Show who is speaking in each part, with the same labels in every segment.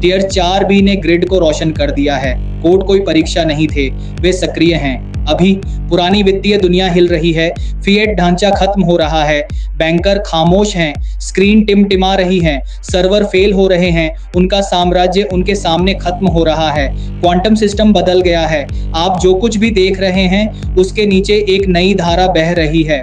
Speaker 1: Tier 4 B ने grid को रोशन कर दिया है। कोड कोई परीक्षा नहीं थे, वे सक्रिय हैं। अभी पुरानी वित्तीय दुनिया हिल रही है, फिएट ढांचा खत्म हो रहा है, बैंकर खामोश हैं, स्क्रीन टिमटिमा रही हैं, सर्वर फेल हो रहे हैं, उनका साम्राज्य उनके सामने खत्म हो रहा है। क्वांटम सिस्टम बदल गया है। आप जो कुछ भी देख रहे हैं उसके नीचे एक नई धारा बह रही है।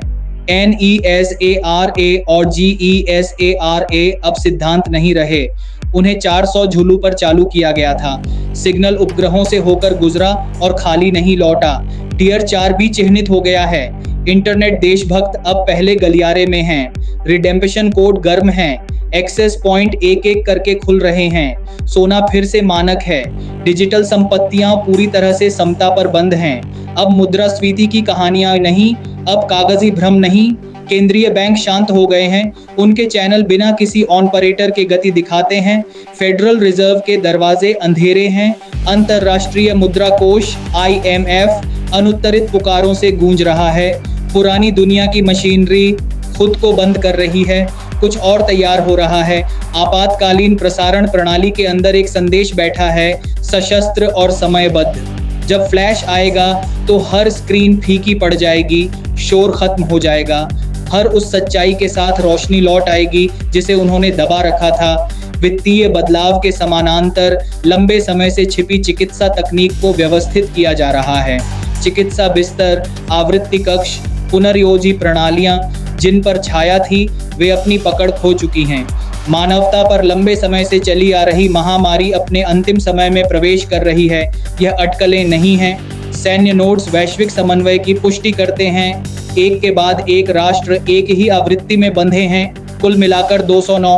Speaker 1: NESARA और GESARA अब सिद्धांत नहीं रहे, उन्हें 400 झुलू पर चालू किया गया था। सिग्नल उपग्रहों से होकर गुजरा और खाली नहीं लौटा। टियर 4 भी चिह्नित हो गया है। इंटरनेट देशभक्त अब पहले गलियारे में हैं। रिडेम्पशन कोड गर्म हैं। एक्सेस पॉइंट एक एक करके खुल रहे हैं। सोना फिर से मानक है। डिजिटल संपत्तियां पूरी तरह से समता पर बंद हैं। अब मुद्रास्फीति की कहानियां नहीं, अब कागजी भ्रम नहीं। केंद्रीय बैंक शांत हो गए हैं, उनके चैनल बिना किसी ऑपरेटर के गति दिखाते हैं। फेडरल रिजर्व के दरवाजे अंधेरे हैं। अंतर्राष्ट्रीय मुद्रा कोष IMF अनुत्तरित पुकारों से गूंज रहा है। पुरानी दुनिया की मशीनरी खुद को बंद कर रही है, कुछ और तैयार हो रहा है। आपातकालीन प्रसारण प्रणाली के अंदर एक संदेश बैठा है, सशस्त्र और समयबद्ध। जब फ्लैश आएगा तो हर स्क्रीन फीकी पड़ जाएगी, शोर खत्म हो जाएगा। हर उस सच्चाई के साथ रोशनी लौट आएगी जिसे उन्होंने दबा रखा था। वित्तीय बदलाव के समानांतर लंबे समय से छिपी चिकित्सा तकनीक को व्यवस्थित किया जा रहा है। चिकित्सा बिस्तर, आवृत्ति कक्ष, पुनर्योजी प्रणालियां जिन पर छाया थी, वे अपनी पकड़ खो चुकी हैं। मानवता पर लंबे समय से चली आ रही महामारी अपने अंतिम समय में प्रवेश कर रही है। यह अटकलें नहीं हैं। सैन्य नोड्स वैश्विक समन्वय की पुष्टि करते हैं। एक के बाद एक राष्ट्र एक ही आवृत्ति में बंधे हैं, कुल मिलाकर 209।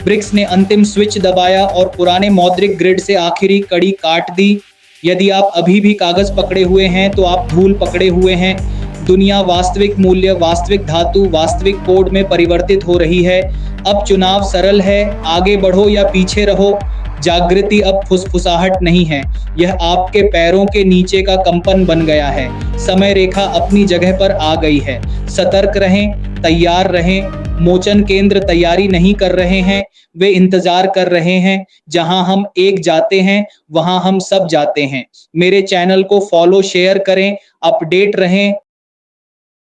Speaker 1: ब्रिक्स ने अंतिम स्विच दबाया और पुराने मौद्रिक ग्रिड से आखिरी कड़ी काट दी। यदि आप अभी भी कागज पकड़े हुए हैं तो आप धूल पकड़े हुए हैं। दुनिया वास्तविक मूल्य, वास्तविक धातु, वास्तविक कोड में परिवर्तित हो रही है। अब चुनाव सरल है, आगे बढ़ो या पीछे रहो। जागृति अब फुसफुसाहट नहीं है, यह आपके पैरों के नीचे का कंपन बन गया है। समय रेखा अपनी जगह पर आ गई है। सतर्क रहें, तैयार रहें। मोचन केंद्र तैयारी नहीं कर रहे हैं, वे इंतजार कर रहे हैं। जहां हम एक जाते हैं वहां हम सब जाते हैं। मेरे चैनल को फॉलो शेयर करें, अपडेट रहें।